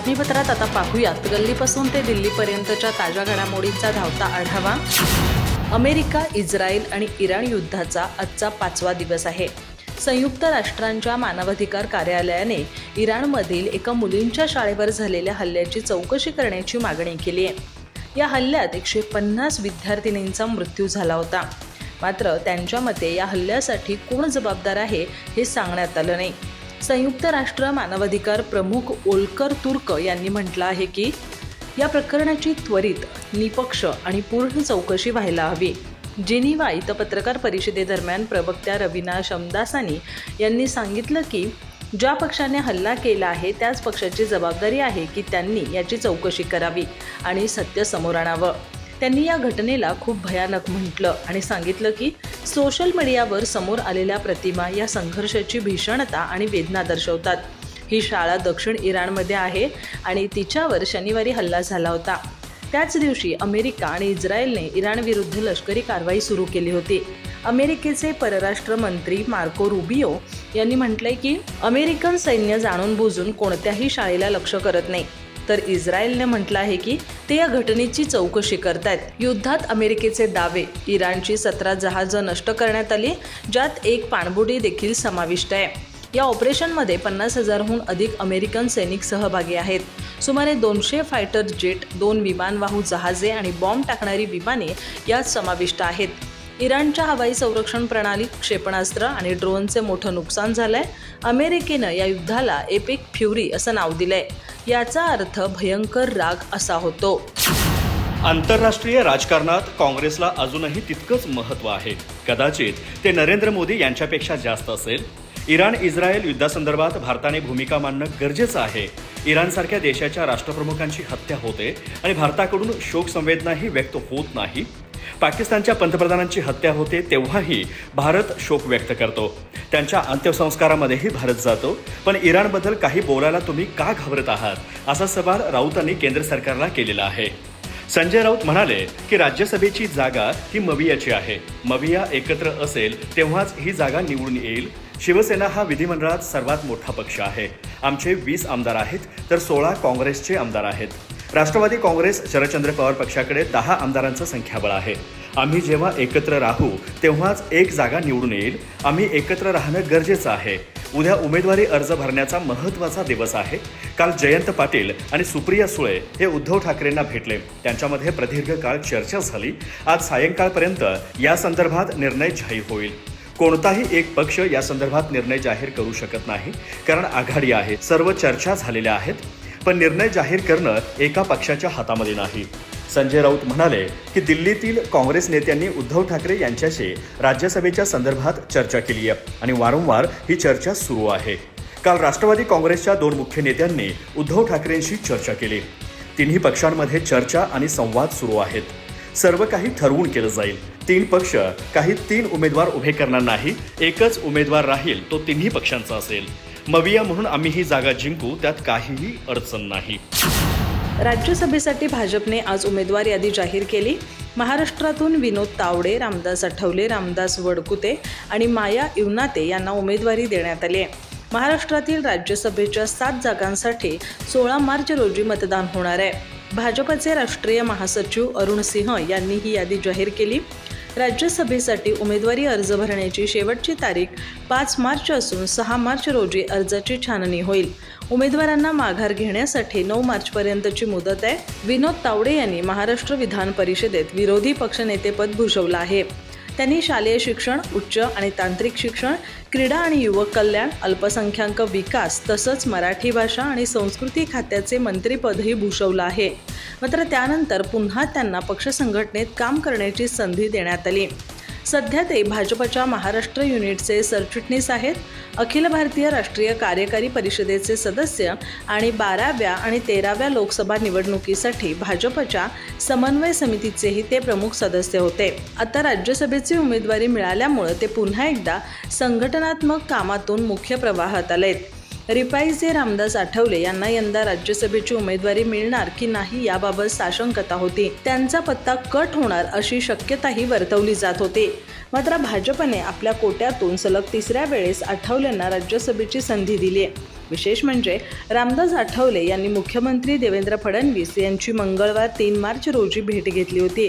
बातमीपत्रात आता पाहूयात गल्लीपासून ते दिल्लीपर्यंतच्या ताज्या घडामोडींचा धावता आढावा। अमेरिका, इस्रायल आणि इराण युद्धाचा आजचा 5वा दिवस आहे। संयुक्त राष्ट्रांच्या मानवाधिकार कार्यालयाने इराणमधील एका मुलींच्या शाळेवर झालेल्या हल्ल्याची चौकशी करण्याची मागणी केली आहे। या हल्ल्यात 150 विद्यार्थिनींचा मृत्यू झाला होता। मात्र त्यांच्या मते या हल्ल्यासाठी कोण जबाबदार आहे हे सांगण्यात आलं नाही। संयुक्त राष्ट्र मानवाधिकार प्रमुख ओल्कर तुर्क यांनी म्हटलं आहे की या प्रकरणाची त्वरित, निपक्ष आणि पूर्ण चौकशी व्हायला हवी। जेनिवा इथं पत्रकार परिषदेदरम्यान प्रवक्त्या रवीना शमदासानी यांनी सांगितलं की ज्या पक्षाने हल्ला केला आहे त्याच पक्षाची जबाबदारी आहे की त्यांनी याची चौकशी करावी आणि सत्य समोर आणावं। त्यांनी या घटनेला खूप भयानक म्हटलं आणि सांगितलं की सोशल मीडियावर समोर आलेल्या प्रतिमा या संघर्षाची भीषणता आणि वेदना दर्शवतात। ही शाळा दक्षिण इराणमध्ये आहे आणि तिच्यावर शनिवारी हल्ला झाला होता। त्याच दिवशी अमेरिका आणि इस्रायलने इराणविरुद्ध लष्करी कारवाई सुरू केली होती। अमेरिकेचे परराष्ट्र मंत्री मार्को रुबियो यांनी म्हटलंय की अमेरिकन सैन्य जाणून बुजून कोणत्याही शाळेला लक्ष्य करत नाही, तर इस्रायलने म्हटलं आहे की ते या घटनेची चौकशी करतायत। युद्धात अमेरिकेचे दावे, इराणची 17 जहाजं नष्ट करण्यात आली, ज्यात एक पाणबुडी देखील समाविष्ट आहे। या ऑपरेशनमध्ये 50,000हून अधिक अमेरिकन सैनिक सहभागी आहेत। सुमारे 200 फायटर जेट, 2 विमानवाहू जहाजे आणि बॉम्ब टाकणारी विमाने यात समाविष्ट आहेत। इराणच्या हवाई संरक्षण प्रणाली, क्षेपणास्त्र आणि ड्रोनचे मोठं नुकसान झालंय। अमेरिकेनं या युद्धाला एपिक फ्युरी असं नाव दिलंय। याचा अर्थ भयंकर राग असा होतो। आंतरराष्ट्रीय राजकारणात काँग्रेसला अजूनही तितकंच महत्त्व आहे। कदाचित ते नरेंद्र मोदी यांच्यापेक्षा जास्त असेल। इराण-इस्रायल युद्धासंदर्भात भारताने भूमिका मांडणं गरजेचं आहे। इराणसारख्या देशाच्या राष्ट्रप्रमुखांची हत्या होते आणि भारताकडून शोक संवेदनाही व्यक्त होत नाही। पाकिस्तानच्या पंतप्रधानांची हत्या होते तेव्हाही भारत शोक व्यक्त करतो, त्यांच्या अंत्यसंस्कारामध्येही भारत जातो। पण इराणबद्दल काही बोलायला तुम्ही का घाबरत आहात, असा सवाल राऊतांनी केंद्र सरकारला केलेला आहे। संजय राऊत म्हणाले की राज्यसभेची जागा ही मवियाची आहे। मविया एकत्र असेल तेव्हाच ही जागा निवडून येईल। शिवसेना हा विधिमंडळात सर्वात मोठा पक्ष आहे। आमचे 20 आमदार आहेत तर 16 काँग्रेसचे आमदार आहेत। राष्ट्रवादी काँग्रेस शरदचंद्र पवार पक्षाकडे 10 आमदारांचं संख्याबळ आहे। आम्ही जेव्हा एकत्र राहू तेव्हाच एक जागा निवडून येईल। आम्ही एकत्र राहणं गरजेचं आहे। उद्या उमेदवारी अर्ज भरण्याचा महत्त्वाचा दिवस आहे। काल जयंत पाटील आणि सुप्रिया सुळे हे उद्धव ठाकरेंना भेटले, त्यांच्यामध्ये प्रदीर्घ काळ चर्चा झाली। आज सायंकाळपर्यंत या संदर्भात निर्णय जाहीर होईल। कोणताही एक पक्ष या संदर्भात निर्णय जाहीर करू शकत नाही, कारण आघाडी आहे, सर्व चर्चा झालेल्या आहेत। पण निर्णय जाहीर करणं एका पक्षाच्या हातामध्ये नाही। संजय राऊत म्हणाले की दिल्लीतील काँग्रेस नेत्यांनी उद्धव ठाकरे यांच्याशी राज्यसभेच्या संदर्भात चर्चा केली आहे आणि वारंवार ही चर्चा सुरू आहे। काल राष्ट्रवादी काँग्रेसच्या 2 मुख्य नेत्यांनी उद्धव ठाकरेंशी चर्चा केली। तिन्ही पक्षांमध्ये चर्चा आणि संवाद सुरू आहेत। सर्व काही ठरवून केलं जाईल। 3 पक्ष काही 3 उमेदवार उभे करणार नाही, एकच उमेदवार राहील, तो तिन्ही पक्षांचा असेल। मविया म्हणून आम्ही ही जागा जिंकू, त्यात काहीही अडचण नाही। राज्यसभेसाठी भाजपने आज उमेदवार यादी जाहीर केली। महाराष्ट्रातून विनोद तावडे, रामदास आठवले, रामदास वडकुते आणि माया इवनाते यांना उमेदवारी देण्यात आली आहे। महाराष्ट्रातील राज्यसभेच्या 7 जागांसाठी 16 मार्च रोजी मतदान होणार आहे। भाजपचे राष्ट्रीय महासचिव अरुण सिंह यांनी ही यादी जाहीर केली। राज्यसभेसाठी उमेदवारी अर्ज भरण्याची शेवटची तारीख 5 मार्च असून 6 मार्च रोजी अर्जाची छाननी होईल। उमेदवारांना माघार घेण्यासाठी 9 मार्चपर्यंतची मुदत आहे। विनोद तावडे यांनी महाराष्ट्र विधान परिषदेत विरोधी पक्षनेतेपद भूषवलं आहे। त्यांनी शालेय शिक्षण, उच्च आणि तांत्रिक शिक्षण, क्रीडा आणि युवक कल्याण, अल्पसंख्याक विकास तसंच मराठी भाषा आणि संस्कृती खात्याचे मंत्रीपदही भूषवलं आहे। मात्र त्यानंतर पुन्हा त्यांना पक्ष संघटनेत काम करण्याची संधी देण्यात आली। सध्या ते भाजपच्या महाराष्ट्र युनिटचे सरचिटणीस आहेत। अखिल भारतीय राष्ट्रीय कार्यकारी परिषदेचे सदस्य आणि 12व्या आणि 13व्या लोकसभा निवडणुकीसाठी भाजपच्या समन्वय समितीचेही ते प्रमुख सदस्य होते। आता राज्यसभेची उमेदवारी मिळाल्यामुळे ते पुन्हा एकदा संघटनात्मक कामातून मुख्य प्रवाहात आलेत। रिपाईचे रामदास आठवले यांना यंदा राज्यसभेची उमेदवारी मिळणार की नाही याबाबत साशंकता होती। त्यांचा पत्ता कट होणार अशी शक्यताही वर्तवली जात होती। मात्र भाजपने आपल्या कोट्यातून सलग 3ऱ्या वेळेस आठवलेंना राज्यसभेची संधी दिली आहे। विशेष म्हणजे रामदास आठवले यांनी मुख्यमंत्री देवेंद्र फडणवीस यांची मंगळवार 3 मार्च रोजी भेट घेतली होती.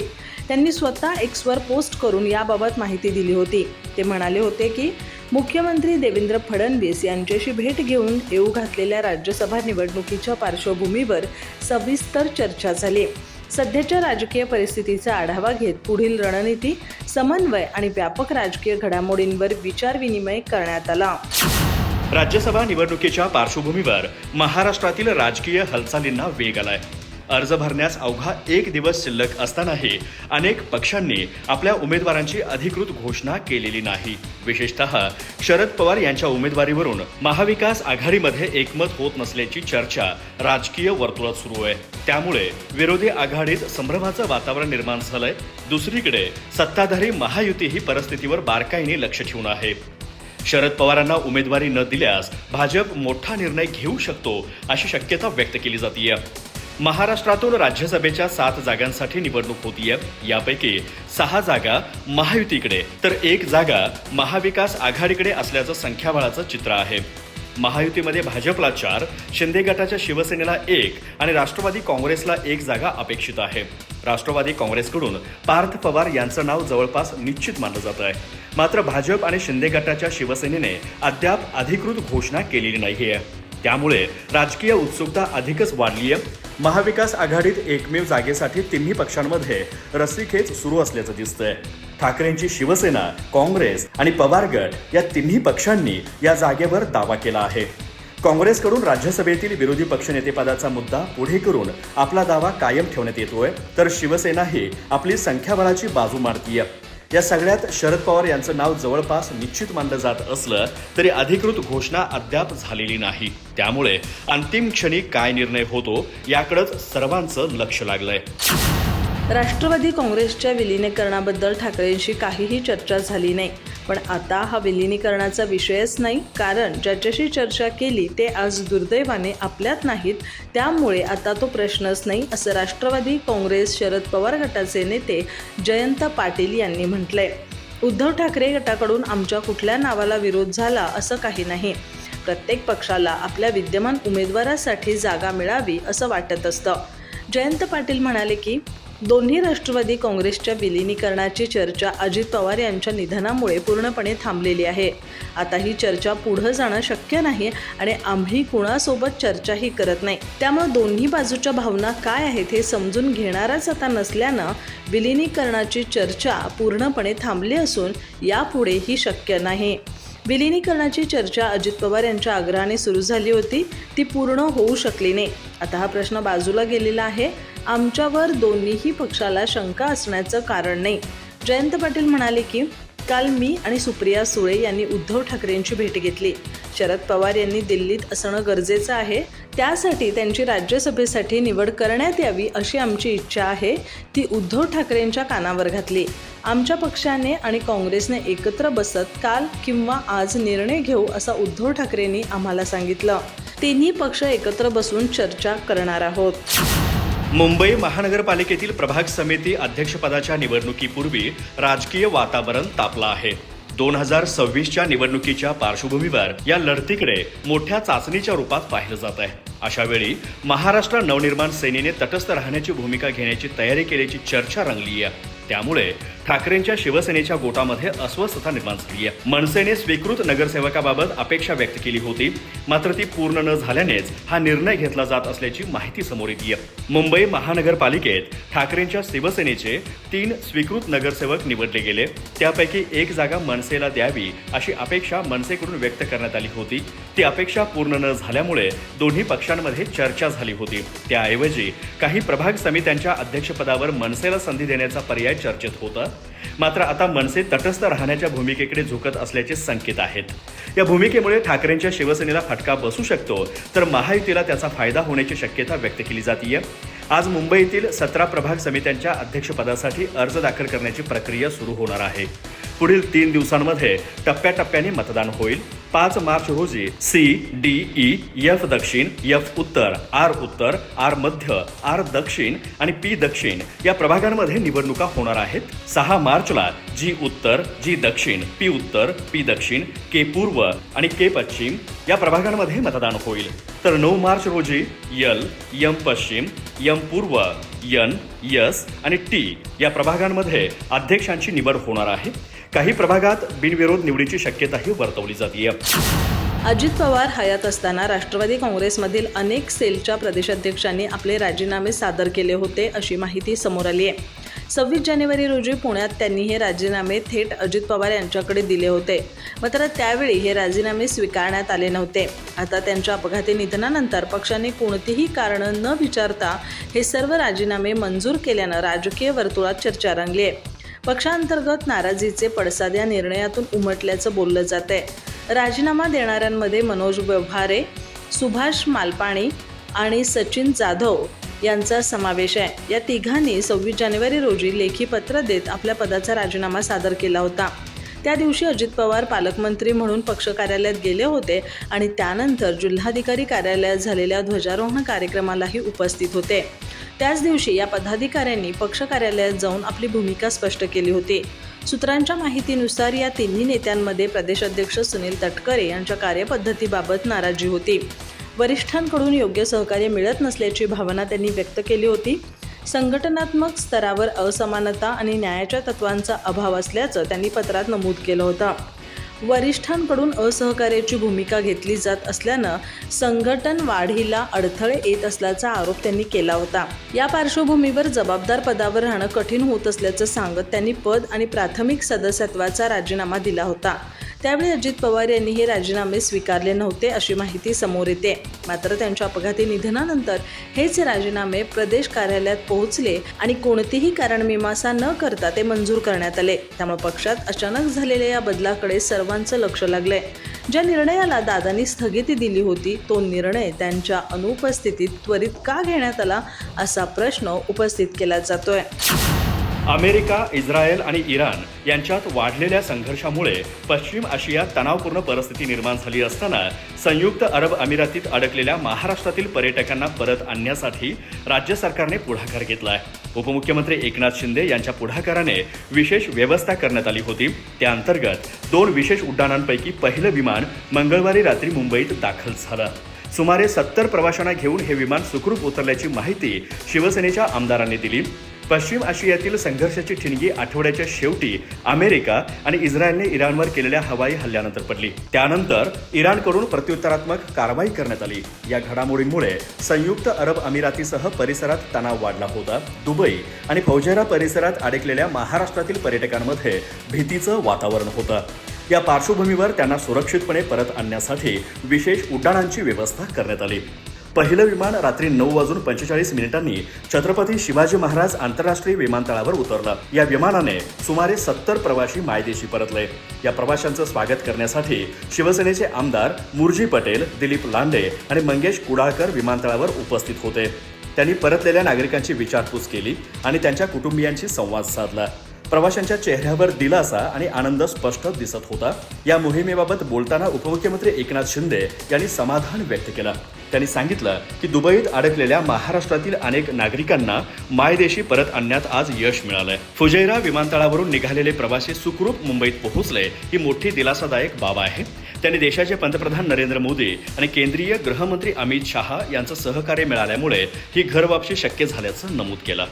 त्यांनी स्वतः एक्सवर पोस्ट करून याबाबत माहिती दिली होती. ते म्हणाले होते की मुख्यमंत्री देवेंद्र फडणवीस यांच्याशी भेट घेऊन येऊ घातलेल्या राज्यसभा निवडणुकीच्या पार्श्वभूमीवर सविस्तर चर्चा झाली. सध्याच्या राजकीय परिस्थितीचा आढावा घेत पुढील रणनीती, समन्वय आणि व्यापक राजकीय घडामोडींवर विचारविनिमय करण्यात आला. राज्यसभा निवडणुकीच्या पार्श्वभूमीवर महाराष्ट्रातील राजकीय हालचालींना वेग आलाय. अर्ज भरण्यास अवघा 1 दिवस शिल्लक असतानाही अनेक पक्षांनी आपल्या उमेदवारांची अधिकृत घोषणा केलेली नाही. विशेषतः शरद पवार यांच्या उमेदवारीवरून महाविकास आघाडीमध्ये एकमत होत नसल्याची चर्चा राजकीय वर्तुळात सुरू आहे. त्यामुळे विरोधी आघाडीत संभ्रमाचं वातावरण निर्माण झालंय. दुसरीकडे सत्ताधारी महायुती ही परिस्थितीवर बारकाईने लक्ष ठेवून आहे. शरद पवारांना उमेदवारी न दिल्यास भाजप मोठा निर्णय घेऊ शकतो अशी शक्यता व्यक्त केली जातीये. महाराष्ट्रातून राज्यसभेच्या 7 जागांसाठी निवडणूक होतीये. यापैकी 6 जागा महायुतीकडे तर 1 जागा महाविकास आघाडीकडे असल्याचं संख्याबळाचं चित्र आहे. महायुतीमध्ये भाजपला 4, शिंदे गटाच्या शिवसेनेला 1 आणि राष्ट्रवादी काँग्रेसला 1 जागा अपेक्षित आहे. राष्ट्रवादी काँग्रेसकडून पार्थ पवार यांचं नाव जवळपास निश्चित मानलं जात आहे. मात्र भाजप आणि शिंदे गटाच्या शिवसेनेने अद्याप अधिकृत घोषणा केलेली नाहीये. त्यामुळे राजकीय उत्सुकता अधिकच वाढली आहे. महाविकास आघाडीत एकमेव जागेसाठी तिन्ही पक्षांमध्ये रस्सीखेच सुरू असल्याचं दिसतंय. ठाकरेंची शिवसेना, काँग्रेस आणि पवार गट या तिन्ही पक्षांनी या जागेवर दावा केला आहे. काँग्रेसकडून राज्यसभेतील विरोधी पक्षनेतेपदाचा मुद्दा पुढे करून आपला दावा कायम ठेवण्यात येतोय, तर शिवसेनाही आपली संख्याबळाची बाजू मारतीये. या सगळ्यात शरद पवार यांचं नाव जवळपास निश्चित मानलं जात असलं तरी अधिकृत घोषणा अद्याप झालेली नाही. त्यामुळे अंतिम क्षणी काय निर्णय होतो याकडेच सर्वांचं लक्ष लागलंय. राष्ट्रवादी काँग्रेसच्या विलिनीकरणाबद्दल ठाकरेंशी काहीही चर्चा झाली नाही. पण आता हा विलिनीकरणाचा विषयच नाही, कारण ज्याच्याशी चर्चा केली ते आज दुर्दैवाने आपल्यात नाहीत. त्यामुळे आता तो प्रश्नच नाही, असं राष्ट्रवादी काँग्रेस शरद पवार गटाचे नेते जयंत पाटील यांनी म्हटलंय. उद्धव ठाकरे गटाकडून आमच्या कुठल्या नावाला विरोध झाला असं काही नाही. प्रत्येक पक्षाला आपल्या विद्यमान उमेदवारासाठी जागा मिळावी असं वाटत असतं. जयंत पाटील म्हणाले की दोन्ही राष्ट्रवादी काँग्रेसच्या विलिनीकरणाची चर्चा अजित पवार यांच्या निधनामुळे पूर्णपणे थांबलेली आहे. आता ही चर्चा पुढे जाणं शक्य नाही आणि आम्ही कुणासोबत चर्चाही करत नाही. त्यामुळे दोन्ही बाजूच्या भावना काय आहेत हे समजून घेणारच आता नसल्यानं विलिनीकरणाची चर्चा पूर्णपणे थांबली असून यापुढे ही शक्य नाही. विलिनीकरणाची चर्चा अजित पवार यांच्या आग्रहाने सुरू झाली होती, ती पूर्ण होऊ शकली नाही. आता हा प्रश्न बाजूला गेलेला आहे. आमच्यावर दोन्हीही पक्षाला शंका असण्याचं कारण नाही. जयंत पाटील म्हणाले की काल मी आणि सुप्रिया सुळे यांनी उद्धव ठाकरेंची भेट घेतली. शरद पवार यांनी दिल्लीत असणं गरजेचं आहे. त्यासाठी त्यांची राज्यसभेसाठी निवड करण्यात यावी अशी आमची इच्छा आहे. ती उद्धव ठाकरेंच्या कानावर घातली. आमच्या पक्षाने आणि काँग्रेसने एकत्र बसत काल किंवा आज निर्णय घेऊ असं उद्धव ठाकरेंनी आम्हाला सांगितलं. तिन्ही पक्ष एकत्र बसून चर्चा करणार आहोत. मुंबई महानगरपालिकेतील प्रभाग समिती अध्यक्षपदाच्या निवडणुकीपूर्वी राजकीय वातावरण तापलं आहे. 2026च्या निवडणुकीच्या पार्श्वभूमीवर या लढतीकडे मोठ्या चाचणीच्या रूपात पाहिलं जात आहे. अशावेळी महाराष्ट्र नवनिर्माण सेनेने तटस्थ राहण्याची भूमिका घेण्याची तयारी केल्याची चर्चा रंगली आहे. त्यामुळे ठाकरेंच्या शिवसेनेच्या गोटामध्ये अस्वस्थता निर्माण झाली आहे. मनसेने स्वीकृत नगरसेवकाबाबत अपेक्षा व्यक्त केली होती, मात्र ती पूर्ण न झाल्यानेच हा निर्णय घेतला जात असल्याची माहिती समोर येते. मुंबई महानगरपालिकेत ठाकरेंच्या शिवसेनेचे 3 स्वीकृत नगरसेवक निवडले गेले. त्यापैकी 1 जागा मनसेला द्यावी अशी अपेक्षा मनसेकडून व्यक्त करण्यात आली होती. ती अपेक्षा पूर्ण न झाल्यामुळे दोन्ही पक्षांमध्ये चर्चा झाली होती. त्याऐवजी काही प्रभाग समित्यांच्या अध्यक्षपदावर मनसेला संधी देण्याचा पर्याय चर्चेत होता. मात्र आता मनसे तटस्थ राहण्याच्या भूमिकेकडे झुकत असल्याचे संकेत आहेत. या भूमिकेमुळे ठाकरेंच्या शिवसेनेला फटका बसू शकतो, तर महायुतीला त्याचा फायदा होण्याची शक्यता व्यक्त केली जातीये. आज मुंबईतील 17 प्रभाग समित्यांच्या अध्यक्षपदासाठी अर्ज दाखल करण्याची प्रक्रिया सुरू होणार आहे. पुढील 3 दिवसांमध्ये टप्प्याटप्प्याने मतदान होईल. 5 मार्च रोजी CDE-F दक्षिण, F उत्तर, R मध्य, R दक्षिण आणि P दक्षिण या प्रभागांमध्ये निवडणुका होणार आहेत. 6 मार्चला G उत्तर, G दक्षिण, P उत्तर, P दक्षिण, K पूर्व आणि K पश्चिम या प्रभागांमध्ये मतदान होईल. तर 9 मार्च रोजी L, M पश्चिम, M पूर्व, N, S आणि T या प्रभागांमध्ये अध्यक्षांची निवड होणार आहे. काही प्रभागात बिनविरोध निवडीची शक्यताही वर्तवली जाते. अजित पवार हयात असताना राष्ट्रवादी काँग्रेसमधील अनेक सेलच्या प्रदेशाध्यक्षांनी आपले राजीनामे सादर केले होते अशी माहिती समोर आली आहे. 26 जानेवारी रोजी पुण्यात त्यांनी हे राजीनामे थेट अजित पवार यांच्याकडे दिले होते. मात्र त्यावेळी हे राजीनामे स्वीकारण्यात आले नव्हते. आता त्यांच्या अपघाती निधनानंतर पक्षाने कोणतीही कारणं न विचारता हे सर्व राजीनामे मंजूर केल्यानं राजकीय वर्तुळात चर्चा रंगली आहे. पक्षांतर्गत नाराजीचे पडसाद या निर्णयातून उमटल्याचं बोललं जात आहे. राजीनामा देणाऱ्यांमध्ये मनोज व्यवहारे, सुभाष मालपाणी आणि सचिन जाधव यांचा समावेश आहे. या तिघांनी 26 जानेवारी रोजी लेखी पत्र देत आपल्या पदाचा राजीनामा सादर केला होता. त्या दिवशी अजित पवार पालकमंत्री म्हणून पक्ष कार्यालयात गेले होते आणि त्यानंतर जिल्हाधिकारी कार्यालयात झालेल्या ध्वजारोहण कार्यक्रमालाही उपस्थित होते. त्याच दिवशी या पदाधिकाऱ्यांनी पक्ष कार्यालयात जाऊन आपली भूमिका स्पष्ट केली होती. सूत्रांच्या माहितीनुसार या तिन्ही नेत्यांमध्ये प्रदेशाध्यक्ष सुनील तटकरे यांच्या कार्यपद्धतीबाबत नाराजी होती. वरिष्ठांकडून योग्य सहकार्य मिळत नसल्याची भावना त्यांनी व्यक्त केली होती. संघटनात्मक स्तरावर असमानता आणि न्यायाच्या तत्वांचा अभाव असल्याचं त्यांनी पत्रात नमूद केलं होतं. वरिष्ठांकडून असहकार्याची भूमिका घेतली जात असल्यानं संघटन वाढीला अडथळे येत असल्याचा आरोप त्यांनी केला होता. या पार्श्वभूमीवर जबाबदार पदावर राहणं कठीण होत असल्याचं सांगत त्यांनी पद आणि प्राथमिक सदस्यत्वाचा राजीनामा दिला होता. त्यावेळी अजित पवार यांनी हे राजीनामे स्वीकारले नव्हते अशी माहिती समोर येते. मात्र त्यांच्या अपघाती निधनानंतर हेच राजीनामे प्रदेश कार्यालयात पोहोचले आणि कोणतीही कारणमीमांसा न करता ते मंजूर करण्यात आले. त्यामुळे पक्षात अचानक झालेल्या या बदलाकडे सर्वांचं लक्ष लागलंय. ज्या निर्णयाला दादांनी स्थगिती दिली होती तो निर्णय त्यांच्या अनुपस्थितीत त्वरित का घेण्यात आला असा प्रश्न उपस्थित केला जातोय. अमेरिका, इस्रायल आणि इराण यांच्यात वाढलेल्या संघर्षामुळे पश्चिम आशियात तणावपूर्ण परिस्थिती निर्माण झाली असताना संयुक्त अरब अमिरातीत अडकलेल्या महाराष्ट्रातील पर्यटकांना परत आणण्यासाठी राज्य सरकारने पुढाकार घेतला आहे. उपमुख्यमंत्री एकनाथ शिंदे यांच्या पुढाकाराने विशेष व्यवस्था करण्यात आली होती. त्याअंतर्गत 2 विशेष उड्डाणांपैकी पहिलं विमान मंगळवारी रात्री मुंबईत दाखल झालं. सुमारे 70 प्रवाशांना घेऊन हे विमान सुखरूप उतरल्याची माहिती शिवसेनेच्या आमदारांनी दिली. पश्चिम आशियातील संघर्षाची ठिणगी आठवड्याच्या शेवटी अमेरिका आणि इस्रायलने इराणवर केलेल्या हवाई हल्ल्यानंतर पडली. त्यानंतर इराणकडून प्रत्युत्तरात्मक कारवाई करण्यात आली. या घडामोडींमुळे संयुक्त अरब अमिरातीसह परिसरात तणाव वाढला होता. दुबई आणि फौजेरा परिसरात अडकलेल्या महाराष्ट्रातील पर्यटकांमध्ये भीतीचं वातावरण होतं. या पार्श्वभूमीवर त्यांना सुरक्षितपणे परत आणण्यासाठी विशेष उड्डाणांची व्यवस्था करण्यात आली. पहिलं विमान रात्री 9:45 छत्रपती शिवाजी महाराज आंतरराष्ट्रीय विमानतळावर उतरलं. या विमानाने सुमारे 70 प्रवासी मायदेशी परतले. या प्रवाशांचं स्वागत करण्यासाठी शिवसेनेचे आमदार मुरजी पटेल, दिलीप लांडे आणि मंगेश कुडाळकर विमानतळावर उपस्थित होते. त्यांनी परतलेल्या नागरिकांची विचारपूस केली आणि त्यांच्या कुटुंबियांशी संवाद साधला. प्रवाशांच्या चेहऱ्यावर दिलासा आणि आनंद स्पष्ट दिसत होता. या मोहिमेबाबत बोलताना उपमुख्यमंत्री एकनाथ शिंदे यांनी समाधान व्यक्त केलं. त्यांनी सांगितलं की दुबईत अडकलेल्या महाराष्ट्रातील अनेक नागरिकांना मायदेशी परत आणण्यात आज यश मिळालंय. फुजैरा विमानतळावरून निघालेले प्रवासी सुखरूप मुंबईत पोहोचले ही मोठी दिलासादायक बाब आहे. त्यांनी देशाचे पंतप्रधान नरेंद्र मोदी आणि केंद्रीय गृहमंत्री अमित शहा यांचं सहकार्य मिळाल्यामुळे ही घरवापसी शक्य झाल्याचं नमूद केलं.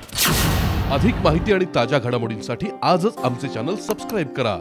अधिक माहिती आणि ताज्या घडामोडींसाठी आजच आमचे चॅनल सबस्क्राईब करा.